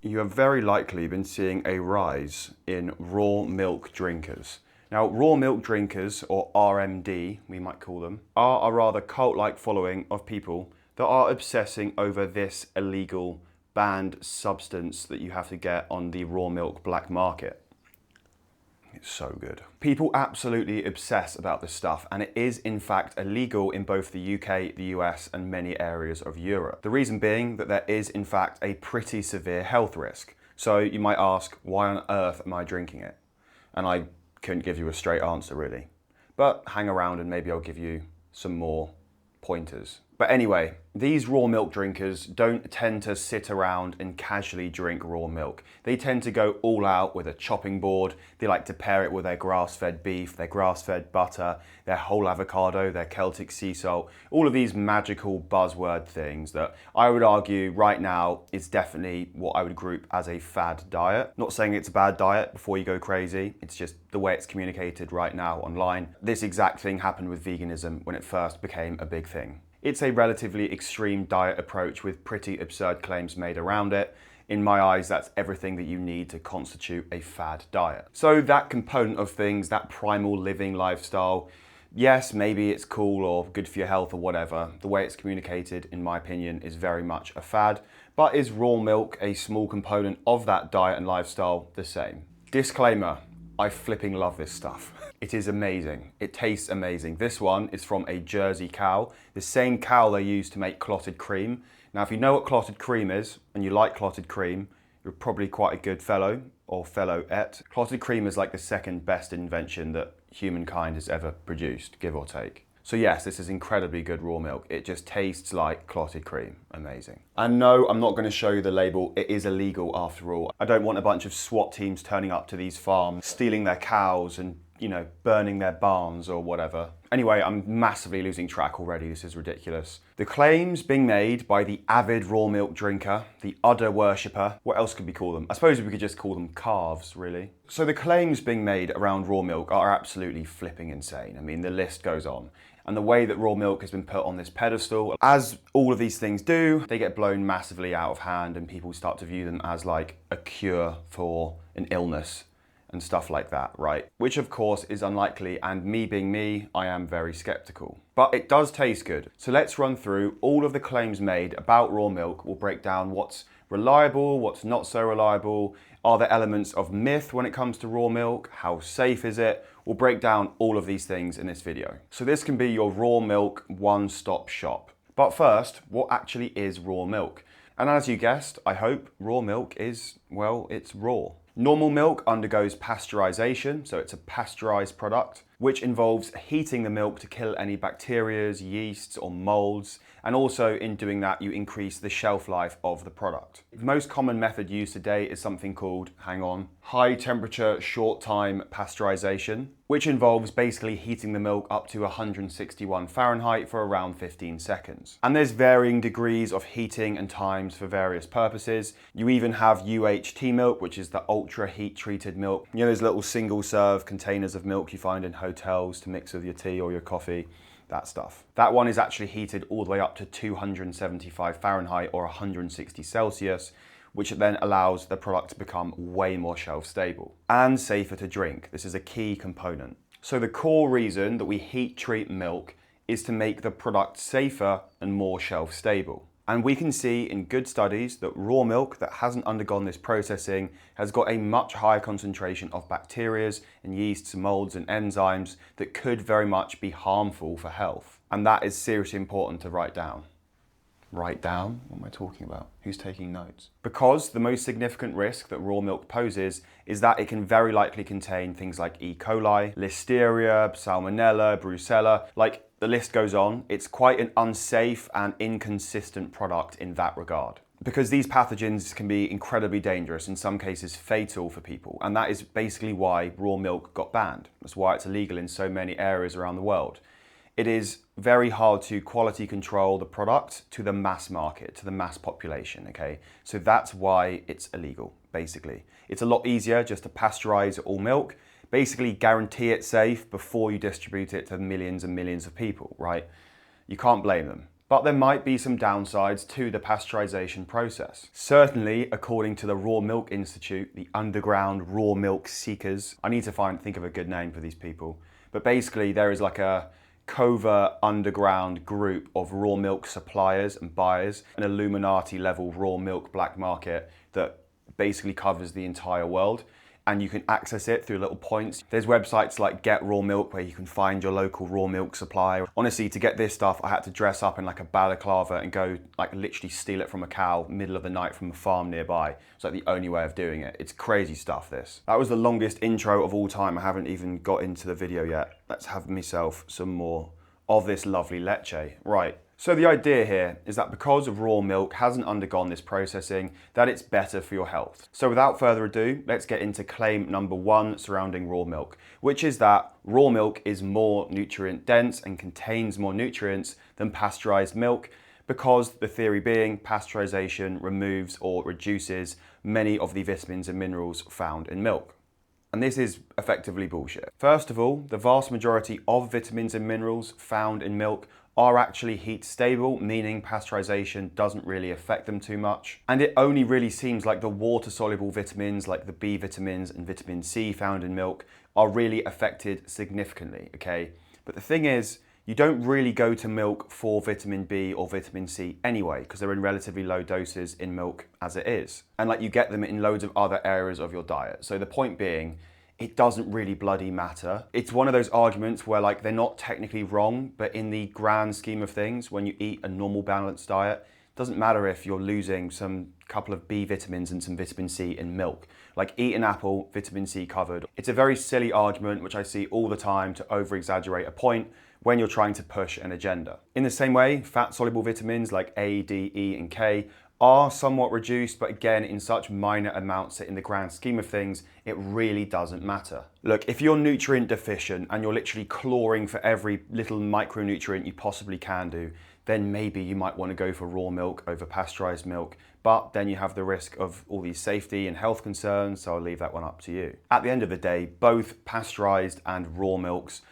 you have very likely been seeing a rise in raw milk drinkers. Now, raw milk drinkers, or RMD, we might call them, are a rather cult-like following of people that are obsessing over this illegal, banned substance that you have to get on the raw milk black market. It's so good. People absolutely obsess about this stuff, and it is in fact illegal in both the UK, the US, and many areas of Europe. The reason being that there is in fact a pretty severe health risk. So you might ask, why on earth am I drinking it? And I couldn't give you a straight answer really. But hang around and maybe I'll give you some more pointers. But anyway, these raw milk drinkers don't tend to sit around and casually drink raw milk. They tend to go all out with a chopping board. They like to pair it with their grass-fed beef, their grass-fed butter, their whole avocado, their Celtic sea salt, all of these magical buzzword things that I would argue right now is definitely what I would group as a fad diet. Not saying it's a bad diet before you go crazy, it's just the way it's communicated right now online. This exact thing happened with veganism when it first became a big thing. It's a relatively extreme diet approach with pretty absurd claims made around it. In my eyes, that's everything that you need to constitute a fad diet. So that component of things, that primal living lifestyle, yes, maybe it's cool or good for your health or whatever. The way it's communicated, in my opinion, is very much a fad. But is raw milk a small component of that diet and lifestyle the same? Disclaimer, I flipping love this stuff. It is amazing. It tastes amazing. This one is from a Jersey cow, the same cow they use to make clotted cream. Now, if you know what clotted cream is, and you like clotted cream, you're probably quite a good fellow or fellow-ette. Clotted cream is like the second best invention that humankind has ever produced, give or take. So yes, this is incredibly good raw milk. It just tastes like clotted cream. Amazing. And no, I'm not going to show you the label. It is illegal after all. I don't want a bunch of SWAT teams turning up to these farms, stealing their cows and, you know, burning their barns or whatever. Anyway, I'm massively losing track already. This is ridiculous. The claims being made by the avid raw milk drinker, the udder worshipper, what else could we call them? I suppose we could just call them calves, really. So the claims being made around raw milk are absolutely flipping insane. I mean, the list goes on. And the way that raw milk has been put on this pedestal, as all of these things do, they get blown massively out of hand and people start to view them as like a cure for an illness and stuff like that, right? Which of course is unlikely, and me being me, I am very skeptical. But it does taste good. So let's run through all of the claims made about raw milk. We'll break down what's reliable, what's not so reliable. Are there elements of myth when it comes to raw milk? How safe is it? We'll break down all of these things in this video. So this can be your raw milk one-stop shop. But first, what actually is raw milk? And as you guessed, I hope, raw milk is, well, it's raw. Normal milk undergoes pasteurization, so it's a pasteurized product, which involves heating the milk to kill any bacteria, yeasts, or molds. And also in doing that, you increase the shelf life of the product. The most common method used today is something called, hang on, high temperature short time pasteurization, which involves basically heating the milk up to 161 Fahrenheit for around 15 seconds. And there's varying degrees of heating and times for various purposes. You even have UHT milk, which is the ultra heat treated milk. You know those little single serve containers of milk you find in hotels to mix with your tea or your coffee? That stuff. That one is actually heated all the way up to 275 Fahrenheit or 160 Celsius, which then allows the product to become way more shelf stable and safer to drink. This is a key component. So the core reason that we heat treat milk is to make the product safer and more shelf stable. And we can see in good studies that raw milk that hasn't undergone this processing has got a much higher concentration of bacteria and yeasts, molds and enzymes that could very much be harmful for health. And that is seriously important to write down. Write down? What am I talking about? Who's taking notes? Because the most significant risk that raw milk poses is that it can very likely contain things like E. coli, Listeria, Salmonella, Brucella, like the list goes on. It's quite an unsafe and inconsistent product in that regard. Because these pathogens can be incredibly dangerous, in some cases fatal for people. And that is basically why raw milk got banned. That's why it's illegal in so many areas around the world. It is very hard to quality control the product to the mass market, to the mass population, okay? So that's why it's illegal, basically. It's a lot easier just to pasteurize all milk, basically guarantee it's safe before you distribute it to millions and millions of people, right? You can't blame them. but there might be some downsides to the pasteurization process. Certainly, according to the Raw Milk Institute, the underground raw milk seekers, I need to think of a good name for these people, but basically there is like a covert underground group of raw milk suppliers and buyers, an Illuminati level raw milk black market that basically covers the entire world, and you can access it through little points. There's websites like Get Raw Milk where you can find your local raw milk supply. Honestly, to get this stuff, I had to dress up in like a balaclava and go like literally steal it from a cow middle of the night from a farm nearby. It's like the only way of doing it. It's crazy stuff, this. That was the longest intro of all time. I haven't even got into the video yet. Let's have myself some more of this lovely leche. Right. So the idea here is that because raw milk hasn't undergone this processing, that it's better for your health. So without further ado, let's get into claim number 1 surrounding raw milk, which is that raw milk is more nutrient dense and contains more nutrients than pasteurized milk, because the theory being pasteurization removes or reduces many of the vitamins and minerals found in milk. And this is effectively bullshit. First of all, the vast majority of vitamins and minerals found in milk are actually heat stable, meaning pasteurization doesn't really affect them too much. And it only really seems like the water-soluble vitamins like the B vitamins and vitamin C found in milk are really affected significantly, okay? But the thing is, you don't really go to milk for vitamin B or vitamin C anyway, because they're in relatively low doses in milk as it is. And like you get them in loads of other areas of your diet. So the point being, it doesn't really bloody matter. It's one of those arguments where like they're not technically wrong, but in the grand scheme of things, when you eat a normal balanced diet, it doesn't matter if you're losing some couple of B vitamins and some vitamin C in milk. Like eat an apple, vitamin C covered. It's a very silly argument, which I see all the time to over-exaggerate a point when you're trying to push an agenda. In the same way, fat-soluble vitamins like A, D, E, and K are somewhat reduced, but again, in such minor amounts that in the grand scheme of things, it really doesn't matter. Look, if you're nutrient deficient and you're literally clawing for every little micronutrient you possibly can do, then maybe you might want to go for raw milk over pasteurized milk, but then you have the risk of all these safety and health concerns, so I'll leave that one up to you. At the end of the day, both pasteurized and raw milks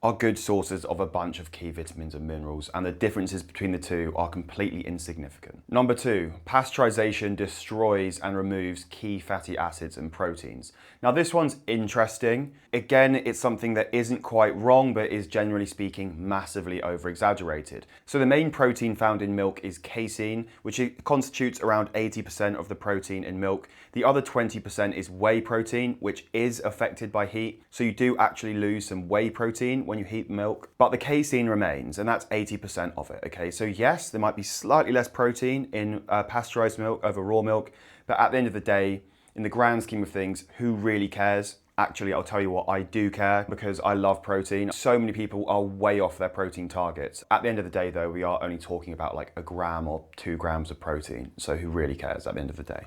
are good sources of a bunch of key vitamins and minerals, and the differences between the two are completely insignificant. Number 2, pasteurization destroys and removes key fatty acids and proteins. Now this one's interesting. Again, it's something that isn't quite wrong, but is generally speaking massively over-exaggerated. So the main protein found in milk is casein, which constitutes around 80% of the protein in milk. The other 20% is whey protein, which is affected by heat. So you do actually lose some whey protein when you heat milk, but the casein remains, and that's 80% of it, okay? So yes, there might be slightly less protein in pasteurized milk over raw milk, but at the end of the day, in the grand scheme of things, who really cares? Actually, I'll tell you what, I do care, because I love protein. So many people are way off their protein targets. At the end of the day though, we are only talking about like a gram or 2 grams of protein, so who really cares at the end of the day?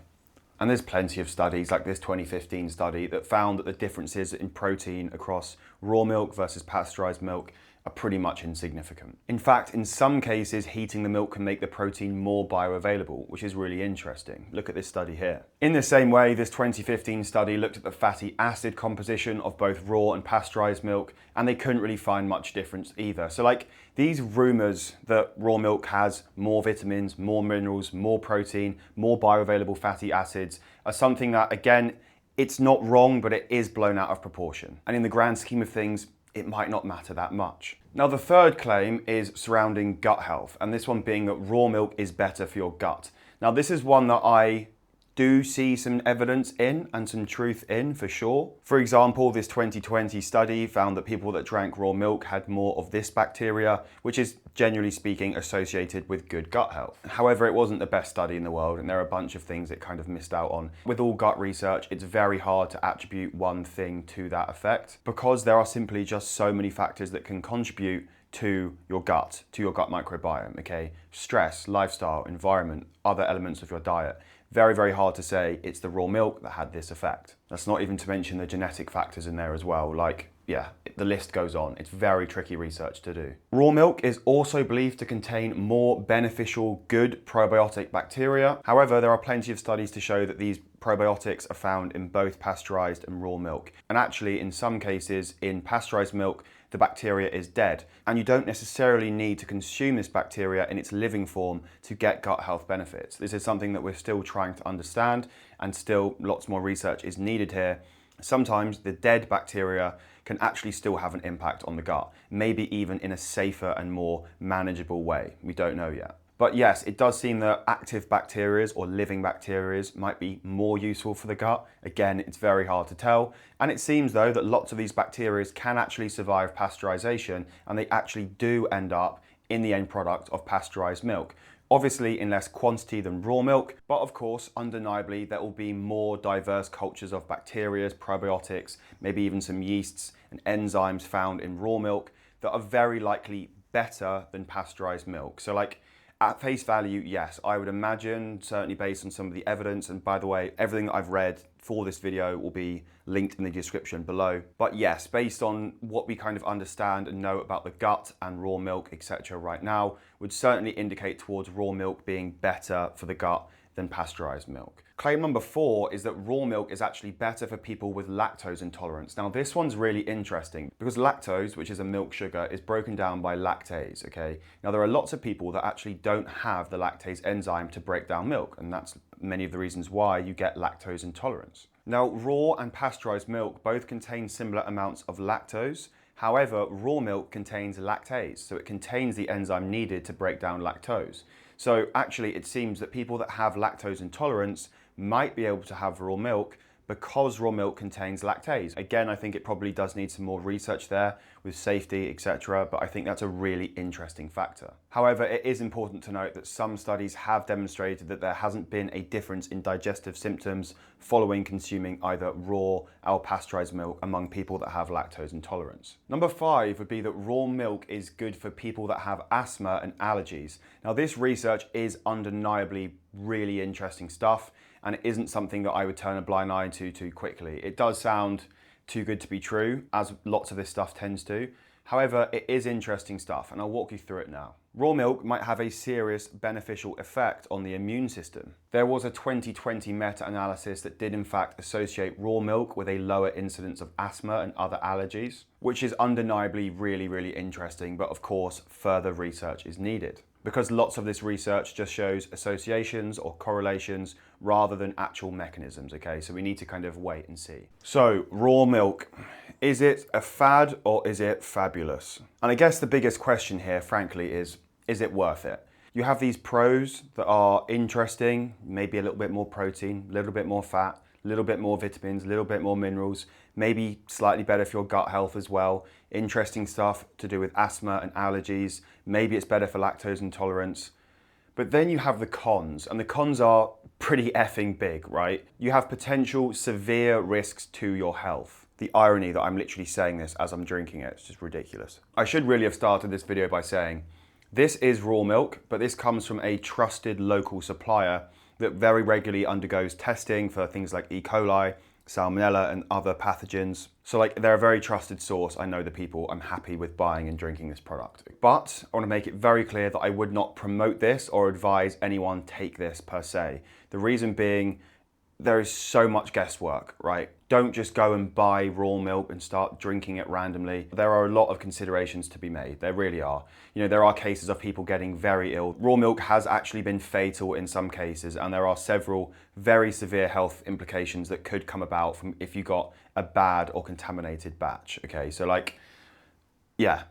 And there's plenty of studies, like this 2015 study, that found that the differences in protein across raw milk versus pasteurized milk are pretty much insignificant. In fact, in some cases, heating the milk can make the protein more bioavailable, which is really interesting. Look at this study here. In the same way, this 2015 study looked at the fatty acid composition of both raw and pasteurized milk, and they couldn't really find much difference either. So like, these rumors that raw milk has more vitamins, more minerals, more protein, more bioavailable fatty acids are something that, again, it's not wrong, but it is blown out of proportion. And in the grand scheme of things, it might not matter that much. Now, the third claim is surrounding gut health, and this one being that raw milk is better for your gut. Now, this is one that I do see some evidence in and some truth in for sure. For example, this 2020 study found that people that drank raw milk had more of this bacteria, which is generally speaking associated with good gut health. However, it wasn't the best study in the world, and there are a bunch of things it kind of missed out on. With all gut research, it's very hard to attribute one thing to that effect, because there are simply just so many factors that can contribute to your gut microbiome, okay? Stress, lifestyle, environment, other elements of your diet. Very, very hard to say it's the raw milk that had this effect. That's not even to mention the genetic factors in there as well. Like, yeah, the list goes on. It's very tricky research to do. Raw milk is also believed to contain more beneficial, good probiotic bacteria. However, there are plenty of studies to show that these probiotics are found in both pasteurized and raw milk. And actually, in some cases, in pasteurized milk, the bacteria is dead. And you don't necessarily need to consume this bacteria in its living form to get gut health benefits. This is something that we're still trying to understand, and still lots more research is needed here. Sometimes the dead bacteria can actually still have an impact on the gut, maybe even in a safer and more manageable way. We don't know yet. But yes, it does seem that active bacteria or living bacteria might be more useful for the gut. Again, it's very hard to tell. And it seems though that lots of these bacteria can actually survive pasteurization, and they actually do end up in the end product of pasteurized milk. Obviously in less quantity than raw milk, but of course, undeniably, there will be more diverse cultures of bacteria, probiotics, maybe even some yeasts and enzymes found in raw milk that are very likely better than pasteurized milk. So like, at face value, yes, I would imagine, certainly based on some of the evidence, and by the way, everything that I've read for this video will be linked in the description below. But yes, based on what we kind of understand and know about the gut and raw milk, etc. right now, would certainly indicate towards raw milk being better for the gut than pasteurized milk. Claim number 4 is that raw milk is actually better for people with lactose intolerance. Now this one's really interesting because lactose, which is a milk sugar, is broken down by lactase, okay? Now there are lots of people that actually don't have the lactase enzyme to break down milk, and that's many of the reasons why you get lactose intolerance. Now raw and pasteurized milk both contain similar amounts of lactose. However, raw milk contains lactase, so it contains the enzyme needed to break down lactose. So actually it seems that people that have lactose intolerance might be able to have raw milk because raw milk contains lactase. Again, I think it probably does need some more research there with safety, etc., but I think that's a really interesting factor. However, it is important to note that some studies have demonstrated that there hasn't been a difference in digestive symptoms following consuming either raw or pasteurized milk among people that have lactose intolerance. Number 5 would be that raw milk is good for people that have asthma and allergies. Now, this research is undeniably really interesting stuff, and it isn't something that I would turn a blind eye to too quickly. It does sound too good to be true, as lots of this stuff tends to. However, it is interesting stuff, and I'll walk you through it now. Raw milk might have a serious beneficial effect on the immune system. There was a 2020 meta-analysis that did in fact associate raw milk with a lower incidence of asthma and other allergies, which is undeniably really interesting, but of course, further research is needed, because lots of this research just shows associations or correlations rather than actual mechanisms, okay? So we need to kind of wait and see. So, raw milk, is it a fad or is it fabulous? And I guess the biggest question here, frankly, is it worth it? You have these pros that are interesting, maybe a little bit more protein, a little bit more fat, a little bit more vitamins, a little bit more minerals, maybe slightly better for your gut health as well. Interesting stuff to do with asthma and allergies. Maybe it's better for lactose intolerance. But then you have the cons, and the cons are pretty effing big, right? You have potential severe risks to your health. The irony that I'm literally saying this as I'm drinking it, it's just ridiculous. I should really have started this video by saying, this is raw milk, but this comes from a trusted local supplier that very regularly undergoes testing for things like E. coli, salmonella, and other pathogens. So like, they're a very trusted source. I know the people. I'm happy with buying and drinking this product. But I want to make it very clear that I would not promote this or advise anyone take this per se. The reason being, there is so much guesswork, right? Don't just go and buy raw milk and start drinking it randomly. There are a lot of considerations to be made. There really are. You know, there are cases of people getting very ill. Raw milk has actually been fatal in some cases, and there are several very severe health implications that could come about from if you got a bad or contaminated batch, okay? So like, yeah,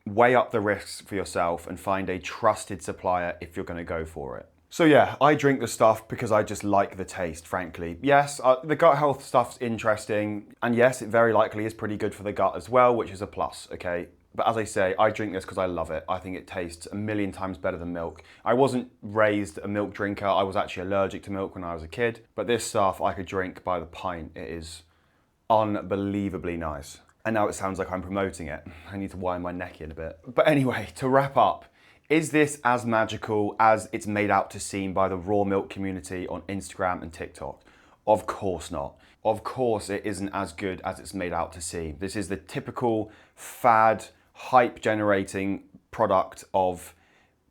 weigh up the risks for yourself and find a trusted supplier if you're gonna go for it. So yeah, I drink the stuff because I just like the taste, frankly. Yes, the gut health stuff's interesting, and yes, it very likely is pretty good for the gut as well, which is a plus, okay? But as I say, I drink this because I love it. I think it tastes a million times better than milk. I wasn't raised a milk drinker. I was actually allergic to milk when I was a kid, but this stuff I could drink by the pint. It is unbelievably nice. And now it sounds like I'm promoting it. I need to wind my neck in a bit. But anyway, to wrap up, is this as magical as it's made out to seem by the raw milk community on Instagram and TikTok? Of course not. Of course it isn't as good as it's made out to seem. This is the typical fad, hype generating product of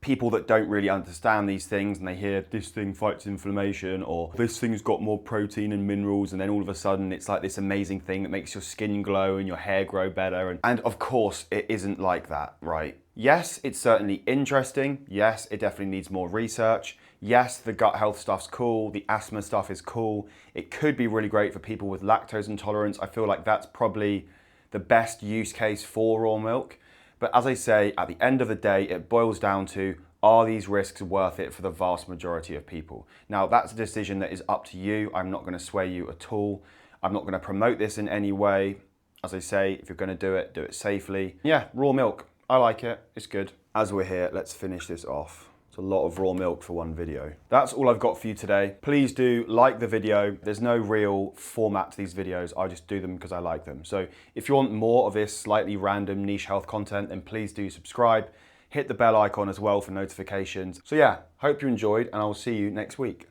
people that don't really understand these things and they hear this thing fights inflammation or this thing's got more protein and minerals, and then all of a sudden it's like this amazing thing that makes your skin glow and your hair grow better. And of course it isn't like that, right? Yes, it's certainly interesting. Yes, it definitely needs more research. Yes, the gut health stuff's cool. The asthma stuff is cool. It could be really great for people with lactose intolerance. I feel like that's probably the best use case for raw milk. But as I say, at the end of the day, it boils down to, are these risks worth it for the vast majority of people? Now, that's a decision that is up to you. I'm not going to sway you at all. I'm not going to promote this in any way. As I say, if you're going to do it safely. Yeah, raw milk. I like it. It's good. As we're here, let's finish this off. It's a lot of raw milk for one video. That's all I've got for you today. Please do like the video. There's no real format to these videos. I just do them because I like them. So if you want more of this slightly random niche health content, then please do subscribe. Hit the bell icon as well for notifications. So yeah, hope you enjoyed, and I'll see you next week.